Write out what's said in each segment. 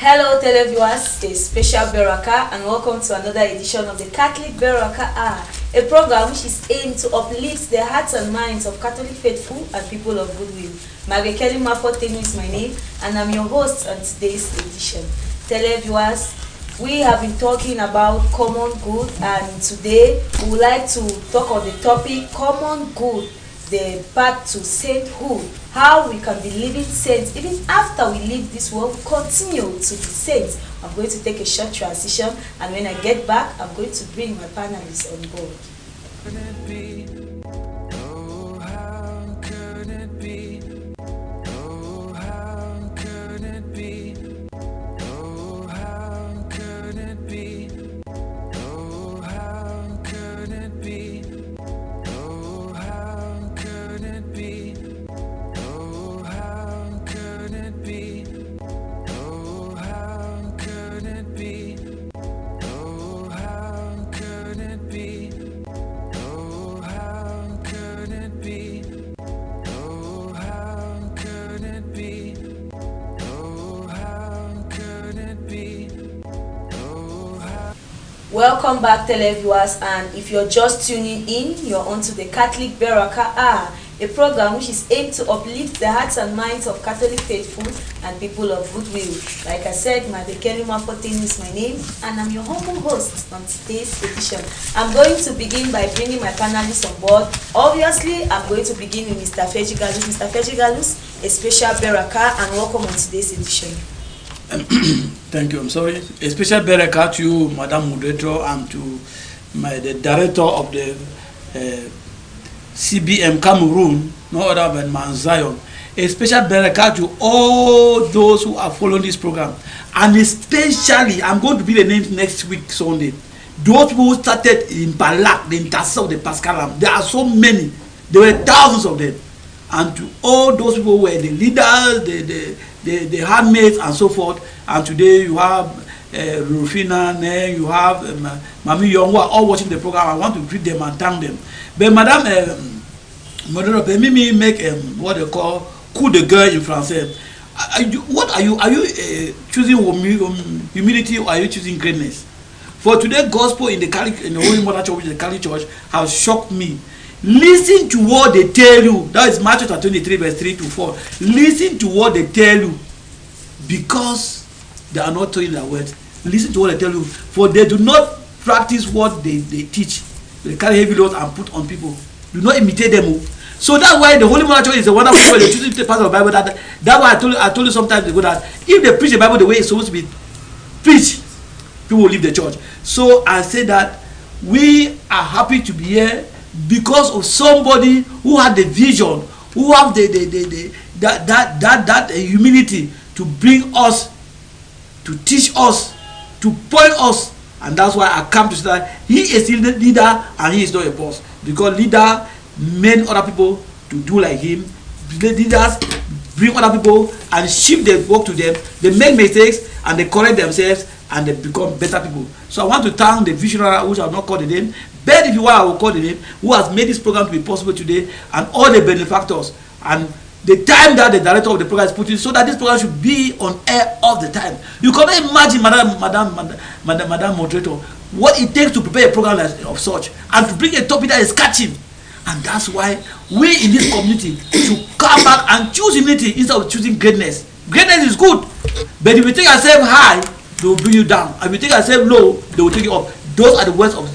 Hello televiewers, a special Berakah and welcome to another edition of the Catholic Berakah, a program which is aimed to uplift the hearts and minds of Catholic faithful and people of goodwill. Berakah is my name and I'm your host on today's edition. Televiewers, we have been talking about common good, and today we would like to talk on the topic common good, the path to sainthood, how we can be living saints even after we leave this world. We continue to be saints. I'm going to take a short transition, and when I get back, I'm going to bring my panelists on board. Could it be? Oh, how could it be? Oh, how could it be? Oh, how could it be? Oh, how could it be? Oh, how could it be? Oh, how could it be? Oh, how could it be? Oh, how could it be? Oh, how could it be? Oh, how could it be? Oh, how could it be? Oh, how. Welcome back, televiewers, and if you're just tuning in, you're onto the Catholic Berakah, a program which is aimed to uplift the hearts and minds of Catholic faithful and people of goodwill. Like I said, Berakah is my name, and I'm your humble host on today's edition. I'm going to begin by bringing my panelists on board. Obviously, I'm going to begin with Mr. Fejigalus. Mr. Fejigalus, a special Berakah, and welcome on today's edition. Thank you. I'm sorry. A special Berakah to you, Madam Moderator, and to the director of the CBM Cameroon, no other than Man Zion. A special Berakah to all those who are following this program, and especially, I'm going to be the names next week Sunday. Those people who started in Balak, the Intercessor, the Pascalam, there are so many. There were thousands of them. And to all those people who were the leaders, the handmaids, and so forth. And today you have Rufina, you have Mami Young, who are all watching the program. I want to greet them and thank them. But Madame Moderator, permit me make what they call coup de gueule in Francais. What are you? Are you choosing humility, or are you choosing greatness? For today's gospel in the Holy Mother Church, the Catholic Church, has shocked me. Listen to what they tell you. That is Matthew 23, verse 3 to 4. Listen to what they tell you, because they are not telling their words. Listen to what they tell you, for they do not practice what they teach. They carry heavy loads and put on people. Do not imitate them. So that's why the Holy Mother Church is a wonderful way they choose the part of the Bible. That's why I told you sometimes ago that if they preach the Bible the way it's supposed to be preached, people will leave the church. So I say that we are happy to be here because of somebody who had the vision, who have that humility to bring us, to teach us, to point us. And that's why I come to say that he is a leader and he is not a boss. Because leader men other people to do like him. Leaders bring other people and shift their work to them. They make mistakes and they correct themselves and they become better people. So I want to thank the visionary, which I have not called the name, but if you want, I will call the name, who has made this program to be possible today, and all the benefactors, and the time that the director of the program is putting, so that this program should be on air all the time. You cannot imagine, Madam Moderator, what it takes to prepare a program of such, and to bring a topic that is catching. And that's why we in this community should come back and choose unity instead of choosing greatness. Greatness is good, but if you take yourself high, they will bring you down. If you take yourself low, they will take you up. Those are the words of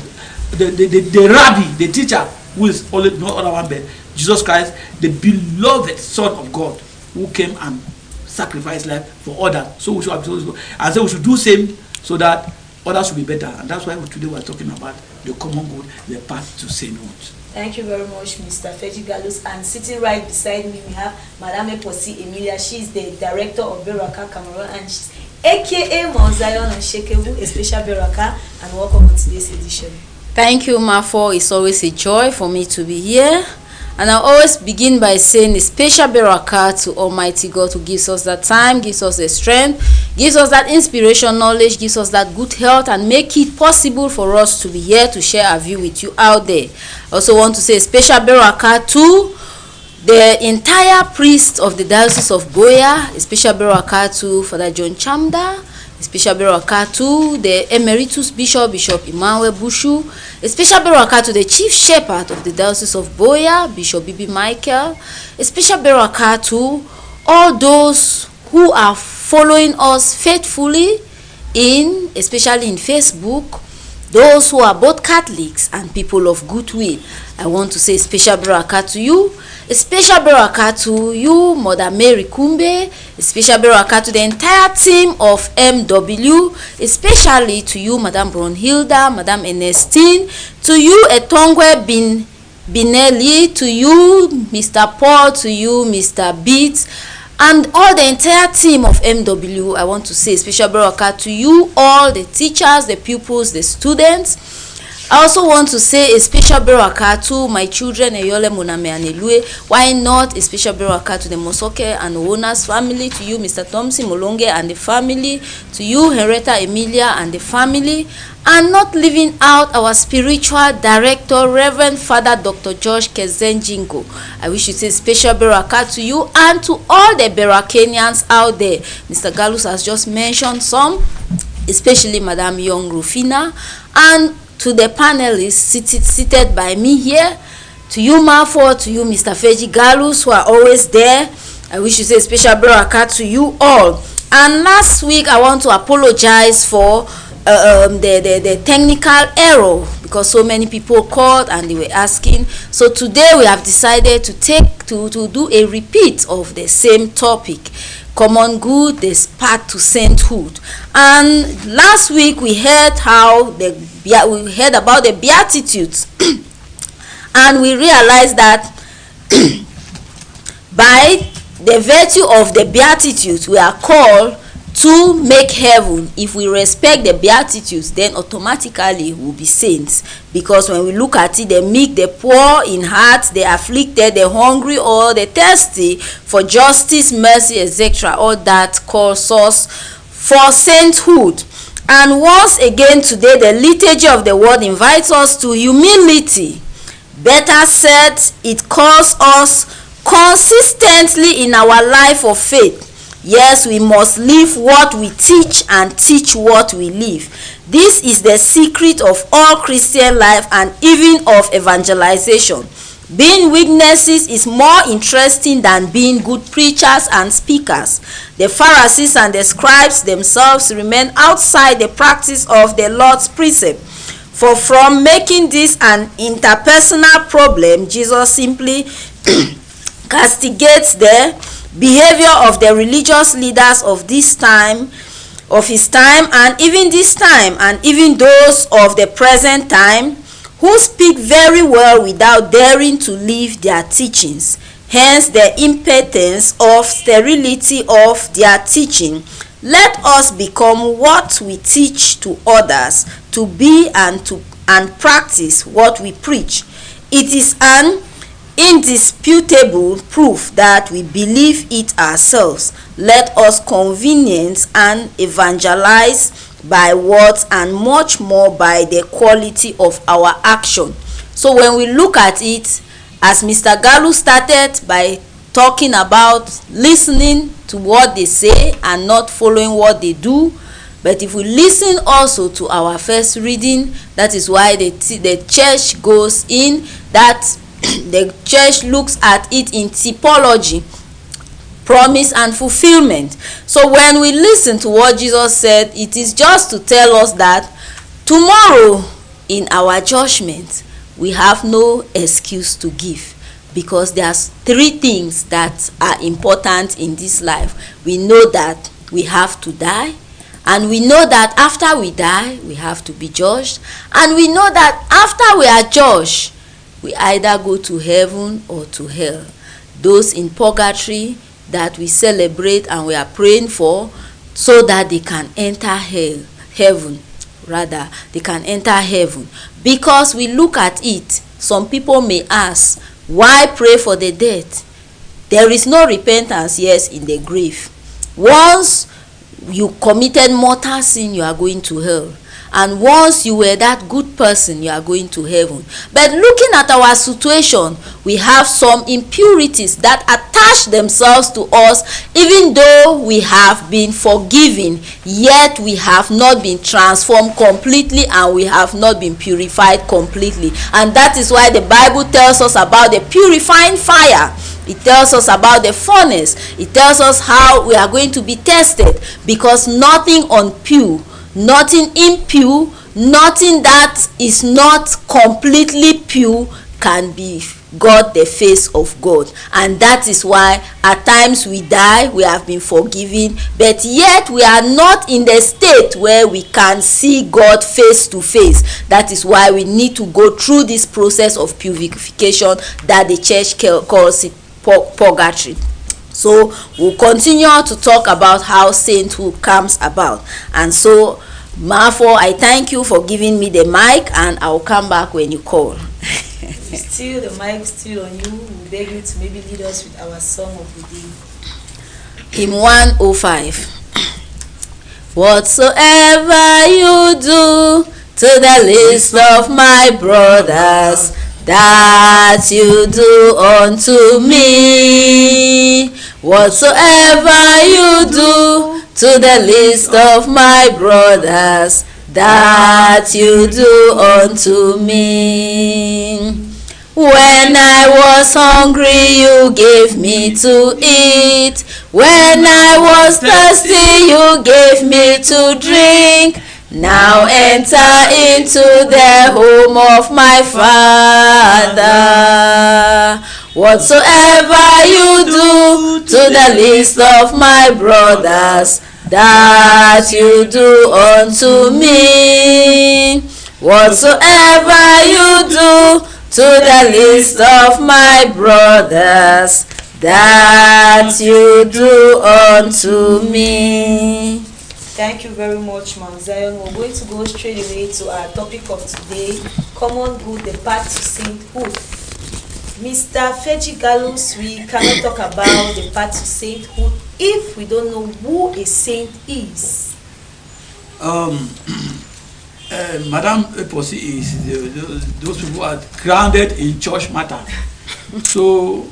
the rabbi, the teacher, who is only no other one but Jesus Christ, the beloved Son of God, who came and sacrificed life for others. So we should and so we should do same so that others should be better. And that's why today we are talking about the common good, the path to sainthood. Thank you very much, Mr. Fejigalus. And sitting right beside me, we have Madame Emilia. She is the director of Berakah Cameroon, and she's AKA Mount Zion and Shekebu, a special Berakah. And welcome to today's edition. Thank you, Mafo. It's always a joy for me to be here. And I always begin by saying a special Berakah to Almighty God, who gives us that time, gives us the strength, gives us that inspiration, knowledge, gives us that good health, and make it possible for us to be here to share our view with you out there. I also want to say a special Berakah to the entire priest of the Diocese of Goya, a special Berakah to Father John Chamda, A special Berakah to the Emeritus Bishop, Bishop Emmanuel Bushu. A special Berakah to the Chief Shepherd of the Diocese of Boya, Bishop Bibi Michael. A special Berakah to all those who are following us faithfully especially in Facebook, those who are both Catholics and people of goodwill. I want to say special Berakah to you. A special Berakah to you, Mother Mary Kumbe. A special Berakah to the entire team of MW. Especially to you, Madam Brunhilda, Madam Ernestine. To you, Etongwe Binelli. To you, Mr. Paul. To you, Mr. Beats. And all the entire team of MW, I want to say special Berakah to you, all the teachers, the pupils, the students. I also want to say a special Berakah to my children, Eyole, Moname, and Elue. Why not a special Berakah to the Mosoke and Owona's family, to you, Mr. Thompson Molonge and the family, to you, Henrietta Emilia and the family, and not leaving out our spiritual director, Reverend Father Dr. George Kezenjingo. I wish to say special Berakah to you and to all the Berakanians out there. Mr. Galus has just mentioned some, especially Madam Young Rufina, and to the panelists seated by me here, to you, Mafo, to you, Mr. Feji Galus, who are always there. I wish to say special Berakah to you all. And last week, I want to apologize for the technical error, because so many people called and they were asking. So today we have decided to do a repeat of the same topic, common good, the path to sainthood. And last week we heard about the Beatitudes and we realized that by the virtue of the Beatitudes we are called to make heaven. If we respect the Beatitudes, then automatically we'll be saints. Because when we look at it, the meek, the poor in heart, the afflicted, the hungry, or the thirsty for justice, mercy, etc., all that calls us for sainthood. And once again today, the liturgy of the word invites us to humility. Better said, it calls us consistently in our life of faith. Yes, we must live what we teach and teach what we live. This is the secret of all Christian life and even of evangelization. Being witnesses is more interesting than being good preachers and speakers. The Pharisees and the scribes themselves remain outside the practice of the Lord's precept. For from making this an interpersonal problem, Jesus simply castigates the behavior of the religious leaders of his time, and even this time, and even those of the present time, who speak very well without daring to live their teachings. Hence the impotence of sterility of their teaching. Let us become what we teach to others, to be and practice what we preach. It is an indisputable proof that we believe it ourselves. Let us convenience and evangelize by words and much more by the quality of our action. So when we look at it, as Mr. Galu started by talking about listening to what they say and not following what they do, but if we listen also to our first reading, that is why the church goes in that the church looks at it in typology, promise and fulfillment. So when we listen to what Jesus said, it is just to tell us that tomorrow in our judgment we have no excuse to give, because there's three things that are important in this life. We know that we have to die, and we know that after we die we have to be judged, and we know that after we are judged we either go to heaven or to hell. Those in purgatory that we celebrate and we are praying for, so that they can enter heaven. They can enter heaven. Because we look at it, some people may ask, why pray for the dead? There is no repentance, yes, in the grave. Once you committed mortal sin, you are going to hell. And once you were that good person, you are going to heaven. But looking at our situation, we have some impurities that attach themselves to us, even though we have been forgiven, yet we have not been transformed completely and we have not been purified completely. And that is why the Bible tells us about the purifying fire. It tells us about the furnace. It tells us how we are going to be tested, because nothing unpure, nothing impure, nothing that is not completely pure can be God, the face of God. And that is why at times we die, we have been forgiven, but yet we are not in the state where we can see God face to face. That is why we need to go through this process of purification that the church calls it purgatory. So we'll continue to talk about how sainthood comes about. And so Marfo, I thank you for giving me the mic, and I'll come back when you call. Still, the mic still on you. We beg you to maybe lead us with our song of the day. Hymn 105. Whatsoever you do to the least of my brothers, that you do unto me. Whatsoever you do to the least of my brothers, that you do unto me. When I was hungry, you gave me to eat. When I was thirsty, you gave me to drink. Now enter into the home of my Father. Whatsoever you do to the least of my brothers, that you do unto me. Whatsoever you do to the least of my brothers, that you do unto me. Thank you very much, Mount Zion. We're going to go straight away to our topic of today, common good, the path to sainthood. Mr. Feji Gallus, we cannot talk about the path to sainthood if we don't know who a saint is. Madame Eposi is those people who are grounded in church matter. So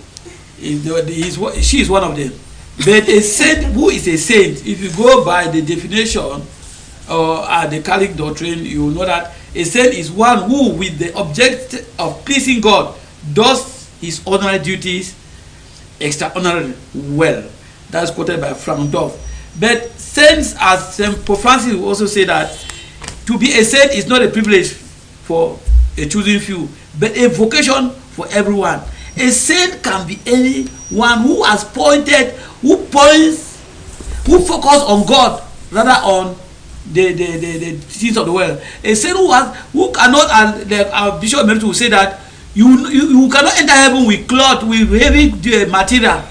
she is one of them. But a saint, who is a saint? If you go by the definition or the Catholic doctrine, you will know that a saint is one who, with the object of pleasing God, does his ordinary duties extraordinarily well. That's quoted by Frank Duff. But saints, as St. Pope Francis will also say, that to be a saint is not a privilege for a chosen few, but a vocation for everyone. A saint can be anyone who has pointed, who focus on God rather on the things of the world. A saint who cannot, and our Bishop Emeritus will say that you cannot enter heaven with cloth, with heavy material,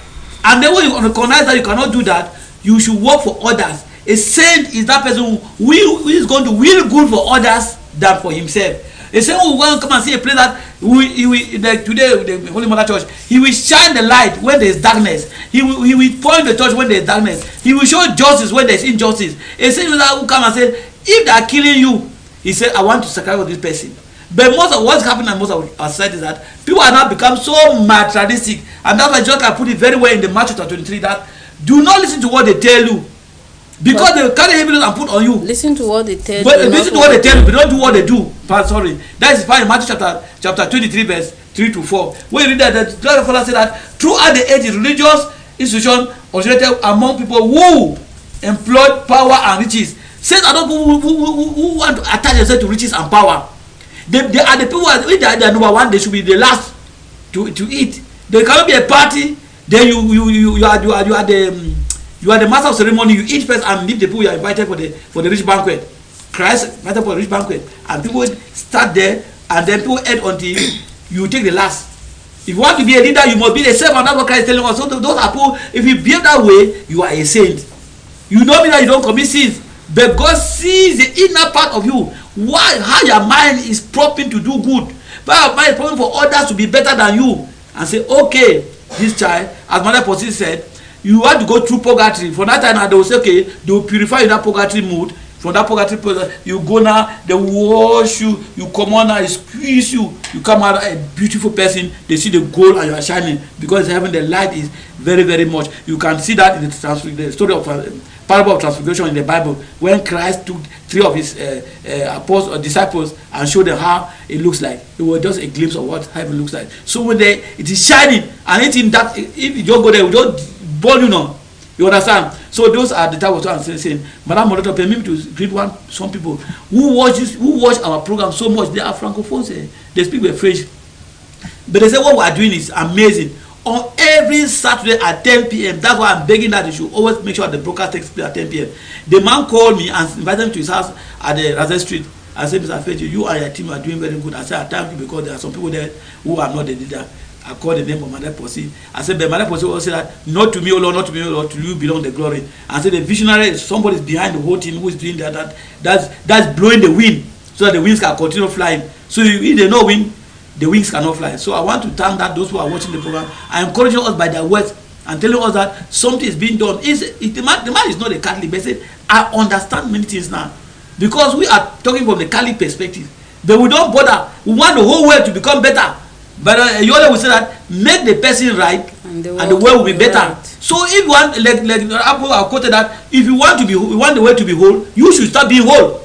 and then when you recognize that you cannot do that, you should work for others. A saint is that person who is going to will good for others than for himself. A saint who will come and see a place that like today the Holy Mother Church, he will shine the light when there is darkness. He will point the church when there is darkness. He will show justice when there is injustice. A saint who come and say, if they are killing you, he said, I want to sacrifice this person. But most of what's happening in most of our society is that people are now become so materialistic, and that's why John can put it very well in the Matthew 23 that do not listen to what they tell you, because they will carry heaviness and put on you. Listen to what they tell you. But listen to what they tell you, but don't do what they do. Sorry, that is found in Matthew chapter 23 verse 3 to 4. When you read that, the Father said that throughout the ages, religious institutions originated among people who employed power and riches. Saints are not people who want to attach themselves to riches and power. They are the people who they are number one. They should be the last to eat. There cannot be a party. Then you are the master of ceremony. You eat first and leave the people you are invited for the rich banquet. Christ invited for the rich banquet, and people start there, and then people eat until you take the last. If you want to be a leader, you must be the same, and that's what Christ is telling us. So those are people. If you behave that way, you are a saint. You don't mean that you don't commit sins, but God sees the inner part of you. How your mind is prompting to do good, but your mind is prompting for others to be better than you, and say, okay, this child, as Mother Posi said, you want to go through purgatory. For that time, they will say, okay, they will purify you in that purgatory mood, from that purgatory process. You go now, they wash you, you come on now, they squeeze you, you come out a beautiful person. They see the gold and you are shining, because heaven, the light is very, very much. You can see that in the story of parable of transfiguration in the Bible, when Christ took 3 of his apostles or disciples and showed them how it looks like. It was just a glimpse of what heaven looks like. So when it is shining, and anything that, if you just go there, it will just burn you now. You understand? So those are the type of things I'm saying. Madam Moderator, permit me to greet some people who watch our program so much. They are francophones. They speak with French, but they say what we are doing is amazing. On every Saturday at 10 p.m. That's why I'm begging that they should always make sure the broadcast takes place at 10 p.m. The man called me and invited me to his house at the Razet Street. I said, Mr. Feji, you and your team are doing very good. I said, I thank you, because there are some people there who are not the leader. I called the name of Mother Posse. I said, but Mother Posse will say that, not to me, O Lord, not to me, O Lord, to you belong the glory. I said, the visionary is somebody is behind the whole team who is doing that's blowing the wind so that the wings can continue flying. So if they know wind, the wings cannot fly. So I want to thank that those who are watching the program are encouraging us by their words and telling us that something is being done. The man is not a Catholic, but say, I understand many things now, because we are talking from the Catholic perspective. But we don't bother. We want the whole world to become better. But you always will say that make the person right, and the world will be better. Right. So if you want, like Apple have quoted that, if you want the world to be whole, you should start being whole.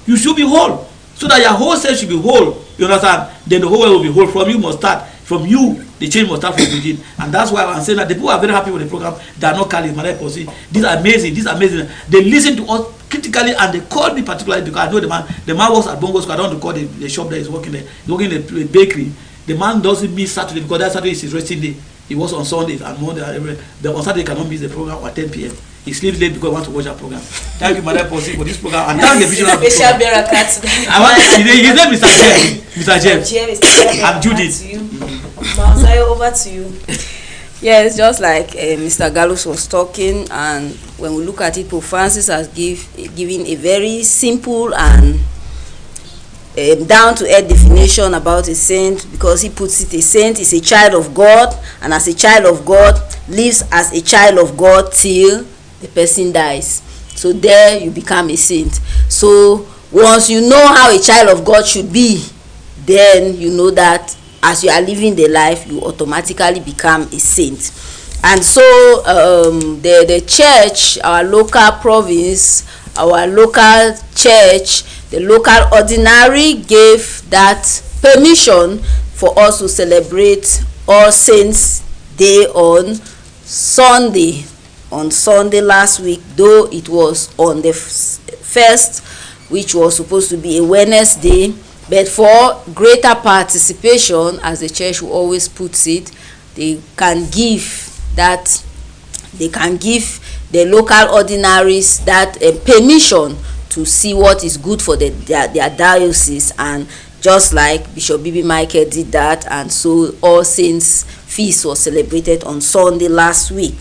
You should be whole, so that your whole self should be whole. You understand? Then the whole world will be whole. From you must start. From you, the change must start from within. And that's why I'm saying that the people are very happy with the program. They are not Catholic, Mother Posse. This is amazing. This is amazing. They listen to us critically, and they called me particularly because I know the man. The man works at Bongo School. I don't want to call the shop that he's working there. He's working in the bakery. The man doesn't miss Saturday, because that Saturday is his resting day. He works on Sundays and Monday and every. But on Saturday he cannot miss the program at 10 p.m. He sleeps late because he wants to watch our program. Thank you, Mother Posse, for this program. And thank the visionary. Special Berakah today. His name is Mr. James. I'm Judith. Mount over to you. Yes, just like Mr. Gallus was talking, and when we look at it, Pope Francis has given a very simple and down-to-earth definition about a saint, because he puts it, a saint is a child of God, and as a child of God lives as a child of God till the person dies. So there you become a saint. So once you know how a child of God should be, then you know that as you are living the life, you automatically become a saint. And so the church, our local province, our local church, the local ordinary gave that permission for us to celebrate All Saints Day on Sunday last week, though it was on the first, which was supposed to be a Wednesday. But for greater participation, as the church always puts it, they can give the local ordinaries that permission to see what is good for their diocese. And just like Bishop Bibi Michael did that, and so All Saints Feast was celebrated on Sunday last week.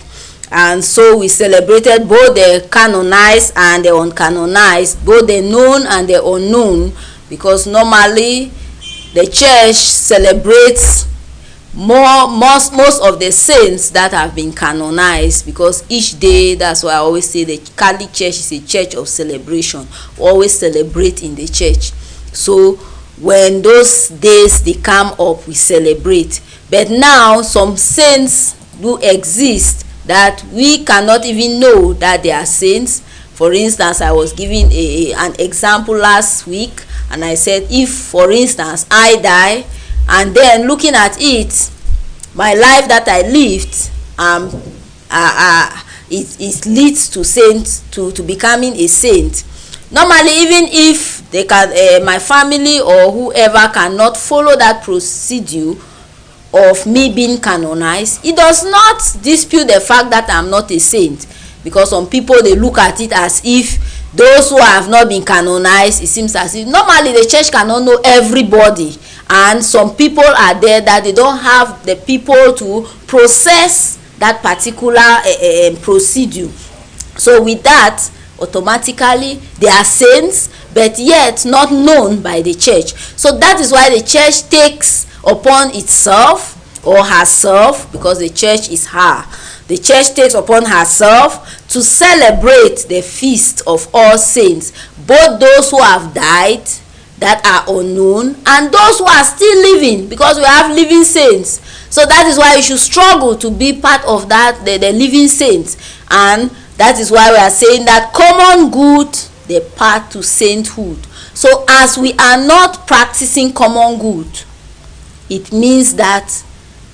And so we celebrated both the canonized and the uncanonized, both the known and the unknown, because normally the church celebrates most of the saints that have been canonized, because each day, that's why I always say the Catholic Church is a church of celebration. We always celebrate in the church. So when those days they come up, we celebrate. But now some saints do exist that we cannot even know that they are saints. For instance, I was giving an example last week, and I said, if for instance I die, and then looking at it, my life that I lived, it leads to saint, to becoming a saint. Normally, even if they can, my family or whoever cannot follow that procedure of me being canonized, it does not dispute the fact that I'm not a saint, because some people, they look at it as if those who have not been canonized, it seems as if normally the church cannot know everybody, and some people are there that they don't have the people to process that particular procedure. So with that, automatically they are saints, but yet not known by the church. So that is why the church takes upon itself or herself, because the church is her, the church takes upon herself to celebrate the feast of all saints, both those who have died that are unknown and those who are still living, because we have living saints. So that is why you should struggle to be part of that, the living saints. And that is why we are saying that common good, the path to sainthood. So as we are not practicing common good, it means that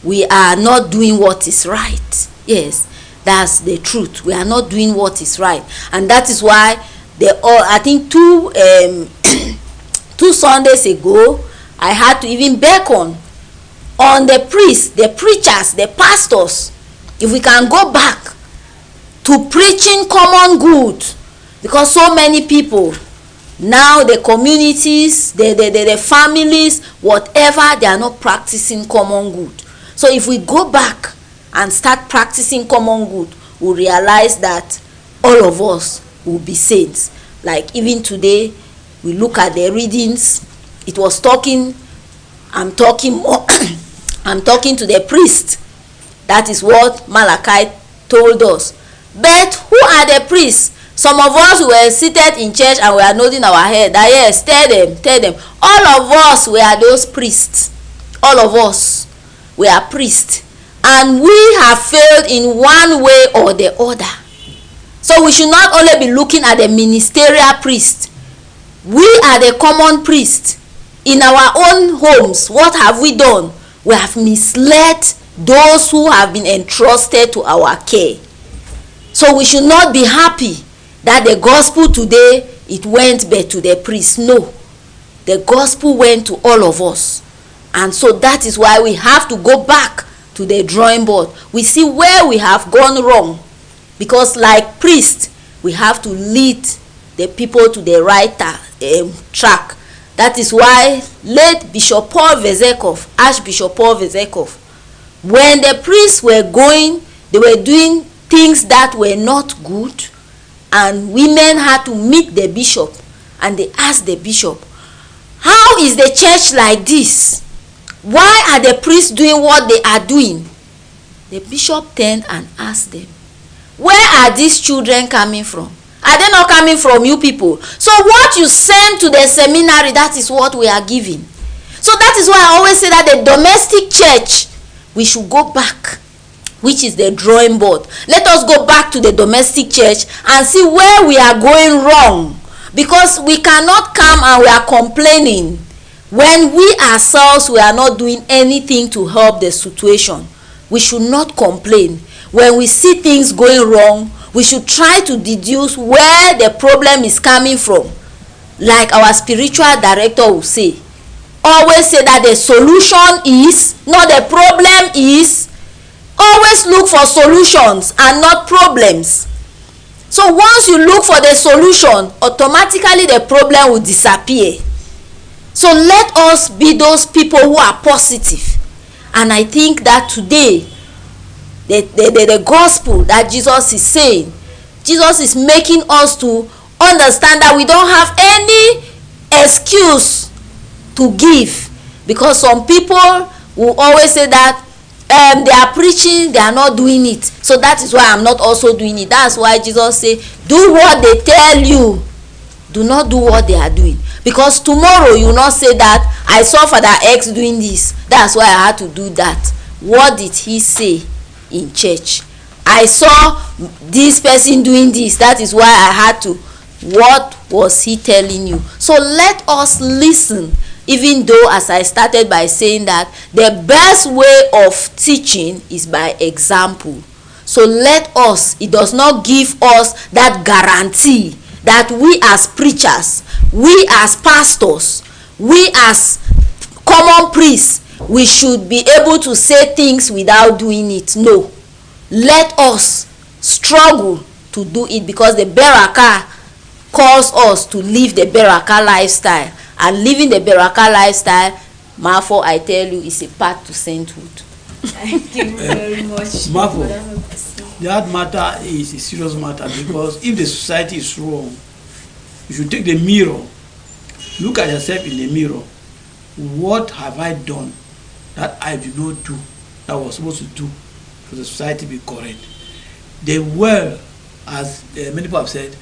we are not doing what is right. Yes, that's the truth. We are not doing what is right. And that is why I think two Sundays ago, I had to even beckon on the priests, the preachers, the pastors, if we can go back to preaching common good, because so many people now, the communities, the families, whatever, they are not practicing common good. So if we go back and start practicing common good, we'll realize that all of us will be saints. Like even today, we look at the readings. It was I'm talking to the priest. That is what Malachi told us. But who are the priests? Some of us were seated in church and we are nodding our head. That yes, tell them. All of us were those priests. All of us were priests. And we have failed in one way or the other. So we should not only be looking at the ministerial priest. We are the common priest. In our own homes, what have we done? We have misled those who have been entrusted to our care. So we should not be happy that the gospel today, it went back to the priest. No. The gospel went to all of us. And so that is why we have to go back to the drawing board. We see where we have gone wrong. Because like priests, we have to lead the people to the right track. That is why late Bishop Paul Vezekov, Archbishop Paul Vezekov, when the priests were going, they were doing things that were not good, and women had to meet the bishop, and they asked the bishop, how is the church like this? Why are the priests doing what they are doing? The bishop turned and asked them, where are these children coming from? Are they not coming from you people? So what you send to the seminary, that is what we are giving. So that is why I always say that the domestic church, we should go back, which is the drawing board. Let us go back to the domestic church and see where we are going wrong. Because we cannot come and we are complaining when we ourselves, we are not doing anything to help the situation. We should not complain. When we see things going wrong, we should try to deduce where the problem is coming from. Like our spiritual director will say, always say that the solution is, not the problem is. Always look for solutions and not problems. So once you look for the solution, automatically the problem will disappear. So let us be those people who are positive. And I think that today, the gospel that Jesus is saying, Jesus is making us to understand that we don't have any excuse to give. Because some people will always say that they are preaching, they are not doing it. So that is why I'm not also doing it. That's why Jesus said, do what they tell you. Do not do what they are doing. Because tomorrow you will not say that, I saw Father X doing this. That's why I had to do that. What did he say in church? I saw this person doing this. That is why I had to. What was he telling you? So let us listen. Even though, as I started by saying that the best way of teaching is by example. So let us, it does not give us that guarantee that we as preachers, we as pastors, we as common priests, we should be able to say things without doing it. No. Let us struggle to do it, because the Berakah calls us to live the Berakah lifestyle. And living the Berakah lifestyle, Marfo, I tell you, is a path to sainthood. Thank you very much. Marfo, that matter is a serious matter, because if the society is wrong, you should take the mirror, look at yourself in the mirror. What have I done that I did not do that I was supposed to do for the society to be correct? the well, as many people have said,